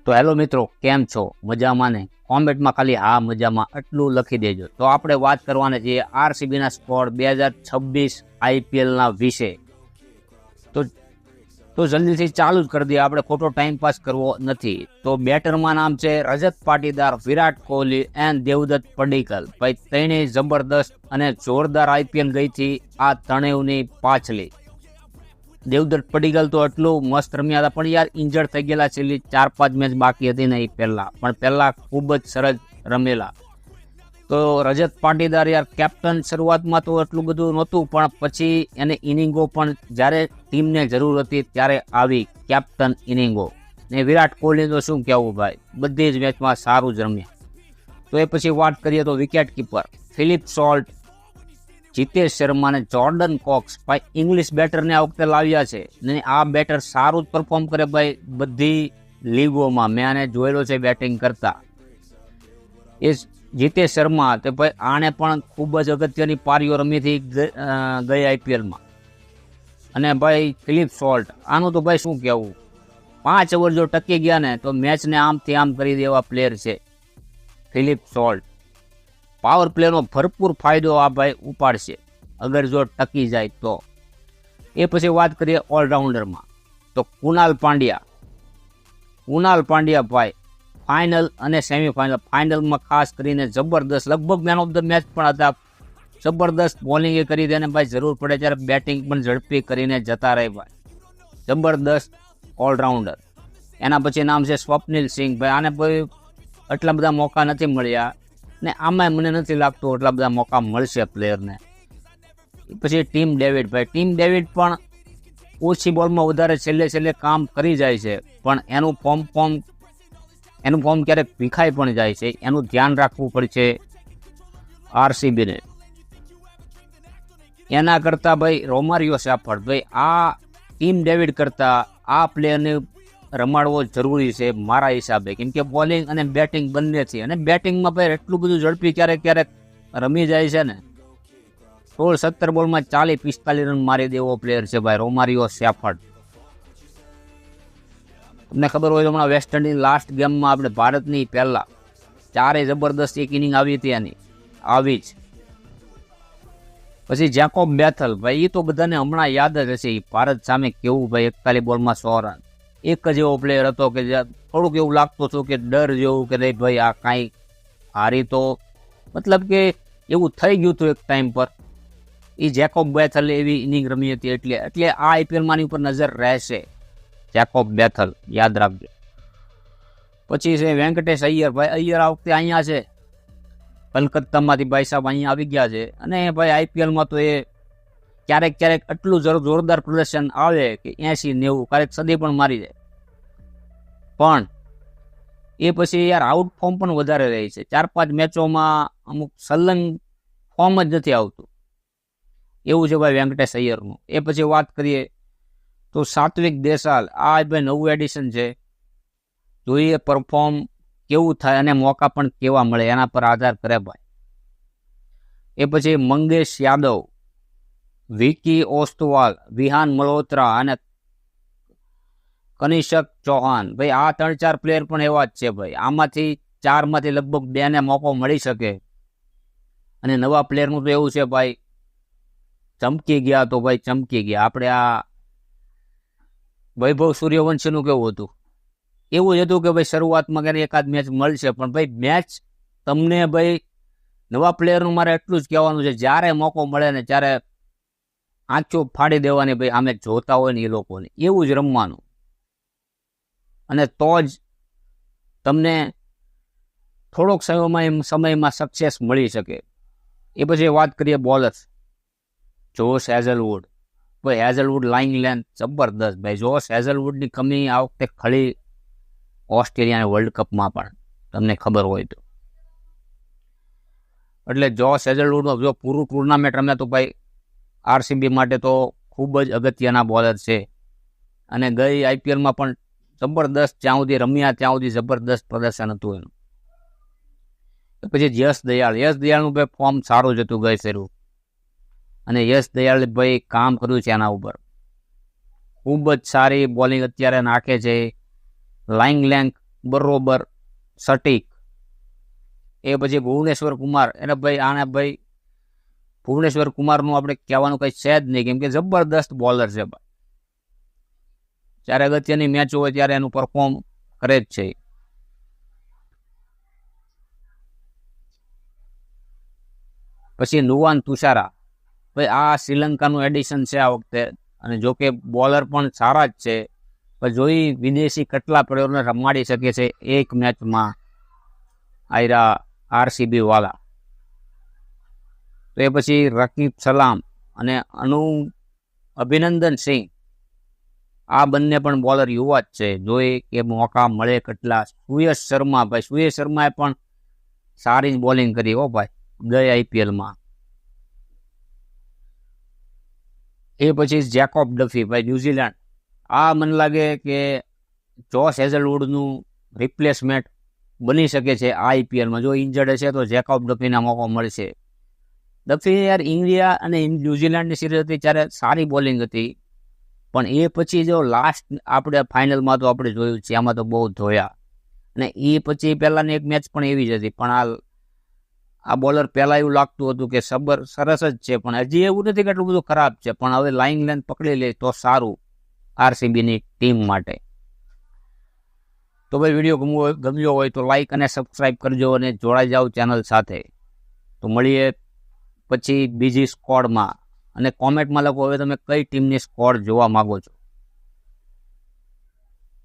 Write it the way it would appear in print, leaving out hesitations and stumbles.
તો હેલો મિત્રો, કેમ છો? મજામાં ને? કોમેન્ટમાં ખાલી હા મજામાં એટલું લખી દેજો. તો આપણે વાત કરવાના છીએ આરસીબીના સ્કોર 2026 આઈપીએલના વિશે. તો જલ્દીથી ચાલુ જ કરી દઈએ, આપણે ખોટો ટાઈમ પાસ કરવો નથી. તો બેટરમાં નામ છે રજત પાટીદાર, વિરાટ કોહલી એન્ડ દેવદત્ત પડીકલ. ભાઈ ત્રણેય જબરદસ્ત અને જોરદાર આઈપીએલ ગઈ હતી આ ત્રણેયની પાછલી. દેવદત્ત પડીકલ તો એટલું મસ્ત રમ્યા હતા, પણ યાર ઇન્જર્ડ થઈ ગયેલા. છેલ્લી 4-5 મેચ બાકી હતી ને એ પહેલા ખૂબ જ સરસ રમેલા. તો રજત પાટીદાર યાર કેપ્ટન શરૂઆતમાં તો એટલું બધું નહોતું, પણ પછી એને ઇનિંગો પણ જ્યારે ટીમને જરૂર હતી ત્યારે આવી કેપ્ટન ઇનિંગો. ને વિરાટ કોહલી તો શું કહેવું ભાઈ, બધી જ મેચમાં સારું જ રમ્યા. તો એ પછી વાત કરીએ તો wicket keeper Philip salt, Jitesh Sharma અને જોર્ડન કોક્સ. ભાઈ ઇંગ્લિશ બેટરને આ વખતે લાવ્યા છે ને આ બેટર સારું જ પરફોર્મ કરે ભાઈ બધી લીગોમાં. મેં આને જોયેલો છે બેટિંગ કરતા. એ જીતેશ શર્મા તે ભાઈ આણે પણ ખૂબ જ અગત્યની પારીઓ રમી હતી ગઈ આઈપીએલમાં. અને ભાઈ ફિલિપ સોલ્ટ, આનું તો ભાઈ શું કહેવું, 5 ઓવર જો ટકી ગયા ને તો મેચને આમથી આમ કરી દેવા પ્લેયર છે ફિલિપ સોલ્ટ. પાવર પ્લેનો ભરપૂર ફાયદો આ ભાઈ ઉપાડશે અગર જો ટકી જાય તો. એ પછી વાત કરીએ ઓલરાઉન્ડરમાં તો કુનાલ પાંડ્યા ભાઈ ફાઇનલ અને સેમીફાઇનલ, ફાઇનલમાં ખાસ કરીને જબરદસ્ત, લગભગ મેન ઓફ ધ મેચ પણ હતા. જબરદસ્ત બોલિંગ એ કરી દે અને ભાઈ જરૂર પડે ત્યારે બેટિંગ પણ ઝડપી કરીને જતા રહે ભાઈ. જબરદસ્ત ઓલરાઉન્ડર. એના પછી નામ છે સ્વપ્નિલ સિંહ. ભાઈ આને ભાઈ એટલા બધા મોકા નથી મળ્યા ને આમાં મને નથી લાગતું એટલા બધા મોકા મળશે પ્લેયરને. પછી ટીમ ડેવિડ પણ ઓછી બોલમાં વધારે છેલ્લે કામ કરી જાય છે, પણ એનું ફોર્મ ક્યારેક ભીખાઈ પણ જાય છે. એનું ધ્યાન રાખવું પડશે આરસીબીને. એના કરતાં ભાઈ રોમારિયો સેફર્ડ, ભાઈ આ ટીમ ડેવિડ કરતાં આ પ્લેયરને રમાડવો જરૂરી છે મારા હિસાબે, કેમ કે બોલિંગ અને બેટિંગ બંનેથી. અને બેટિંગમાં ભાઈ એટલું બધું ઝડપી ક્યારેક રમી જાય છે ને. 16-17 બોલમાં 40-45 રન મારી દેવો પ્લેયર છે ભાઈ રોમારિયો સેફર્ડ. તમને ખબર હોય તો હમણાં વેસ્ટ ઇન્ડિઝ લાસ્ટ ગેમમાં આપણે ભારતની પહેલા 4 જબરદસ્ત એક ઇનિંગ આવી હતી એની આવી જ. પછી જેકોબ બેથલ, ભાઈ એ તો બધાને હમણાં યાદ જ હશે ભારત સામે કેવું ભાઈ 41 બોલમાં 100 રન. એક જ એવો પ્લેયર હતો કે થોડુંક એવું લાગતું હતું કે ડર જેવું કે નહીં ભાઈ આ કાંઈ હારી તો, મતલબ કે એવું થઈ ગયું હતું એક ટાઈમ પર. એ જેકોબ બેથલ એવી ઇનિંગ રમી હતી, એટલે આ આઈપીએલમાં ઉપર નજર રહેશે જેકોબ બેથલ, યાદ રાખજો. પછી છે વેંકટેશ અય્યર. ભાઈ અય્યર આ વખતે અહીંયા છે કલકત્તામાંથી, ભાઈ સાહેબ અહીંયા આવી ગયા છે. અને ભાઈ આઈપીએલમાં તો એ ક્યારેક એટલું જોરદાર પ્રદર્શન આવે કે 80-90 ક્યારેક સદી પણ મારી જાય. પણ એ પછી યાર આઉટ ફોર્મ પણ વધારે રહે છે. 4-5 મેચોમાં અમુક સલંગ ફોર્મ જ નથી આવતું. એવું છે ભાઈ વેંકટેશ અય્યરનું. એ પછી વાત કરીએ તો સાત્વિક દેસાલ. આ ભાઈ નવું એડિશન છે, જોઈએ પરફોર્મ કેવું થાય અને મોકા પણ કેવા મળે એના પર આધાર કરે ભાઈ. એ પછી મંગેશ યાદવ, વિકી ઓસ્તવાલ, વિહાન મલ્હોત્રા અને કનિષક ચૌહાણ. ભાઈ આ 3-4 પ્લેયર પણ એવા જ છે ભાઈ. આમાંથી 4માંથી લગભગ 2ને મોકો મળી શકે. અને નવા પ્લેયરનું તો એવું છે ભાઈ ચમકી ગયા તો ભાઈ ચમકી ગયા. આપણે આ વૈભવ સૂર્યવંશીનું કેવું હતું, એવું જ હતું કે ભાઈ શરૂઆતમાં ક્યારે એકાદ મેચ મળશે, પણ ભાઈ મેચ તમને ભાઈ નવા પ્લેયરનું મારે એટલું જ કહેવાનું છે, જ્યારે મોકો મળે ને ત્યારે આંચો ફાડી દેવાની ભાઈ આમે જોતા હોય ને એ લોકોને, એવું જ રમવાનું. અને તો જ તમને થોડોક સમયમાં સક્સેસ મળી શકે. એ પછી વાત કરીએ બોલર્સ. જોશ હેઝલવુડ. ભાઈ હેઝલવુડ લાઇંગ લેન્થ જબરદસ્ત ભાઈ. જોશ હેઝલવુડની કમી આ વખતે ખળી ઓસ્ટ્રેલિયાના વર્લ્ડ કપમાં પણ, તમને ખબર હોય તો. એટલે જોશ હેઝલવુડનો જો પૂરું ટુર્નામેન્ટ રમ્યા તો ભાઈ આરસીબી માટે તો ખૂબ જ અગત્યના બોલર છે. અને ગઈ આઈપીએલમાં પણ જબરદસ્ત, જ્યાં સુધી રમ્યા ત્યાં સુધી જબરદસ્ત પ્રદર્શન હતું એનું. પછી યશ દયાળનું ભાઈ ફોર્મ સારું જ હતું ગઈ ફેરું. અને યશ દયાળે ભાઈ કામ કર્યું છે એના ઉપર. ખૂબ જ સારી બોલિંગ અત્યારે નાખે છે. લાઇંગ લેન્થ બરોબર સટીક. એ પછી ભુવનેશ્વર કુમાર, એને ભાઈ આને ભાઈ ભુવનેશ્વર કુમારનું આપણે કહેવાનું કંઈ છે જ નહીં, કેમ કે જબરદસ્ત બોલર છે ભાઈ. જ્યારે અગત્યની મેચ હોય ત્યારે એનું પરફોર્મ કરે જ છે. પછી નુવાન તુષારા, ભાઈ આ શ્રીલંકાનું એડિશન છે આ વખતે, અને જો કે બોલર પણ સારા જ છે, પણ જોઈ વિદેશી કેટલા પ્લેયરોને રમાડી શકે છે એક મેચમાં આયરા આરસીબી વાળા. તો એ પછી રકીબ સલામ અને અભિનંદન સિંહ, આ બંને પણ બોલર યુવા જ છે, જોઈ કે મોકા મળે કેટલા. સુયશ શર્મા, ભાઈ સુયશ શર્માએ પણ સારી જ બોલિંગ કરી હો ભાઈ ગઈ આઈપીએલમાં. એ પછી જેકોબ ડફી, ભાઈ ન્યુઝીલેન્ડ, આ મને લાગે કે જોશ હેઝલવુડનું રિપ્લેસમેન્ટ બની શકે છે આ આઈપીએલમાં. જો ઇન્જર્ડ હશે તો જેકોબ ડફીના મોકો મળશે. ડફી યાર ઇન્ડિયા અને ન્યુઝીલેન્ડની સિરીઝ હતી ત્યારે સારી બોલિંગ હતી, પણ એ પછી જો લાસ્ટ આપણે ફાઇનલમાં તો આપણે જોયું છે આમાં તો બહુ ધોયા. અને એ પછી પહેલાંની એક મેચ પણ એવી જ હતી, પણ આ બોલર પહેલાં એવું લાગતું હતું કે સરસ જ છે, પણ હજી એવું નથી કે એટલું બધું ખરાબ છે, પણ હવે લાઇંગ લેન્થ પકડી લે તો સારું આરસીબીની ટીમ માટે. તો ભાઈ વિડીયો ગમ્યો હોય તો લાઇક અને સબસ્ક્રાઈબ કરજો અને જોડાઈ જાઓ ચેનલ સાથે. તો મળીએ પછી બીજી સ્કોડમાં, અને કોમેન્ટમાં લખો હવે તમે કઈ ટીમની સ્કોડ જોવા માંગો છો.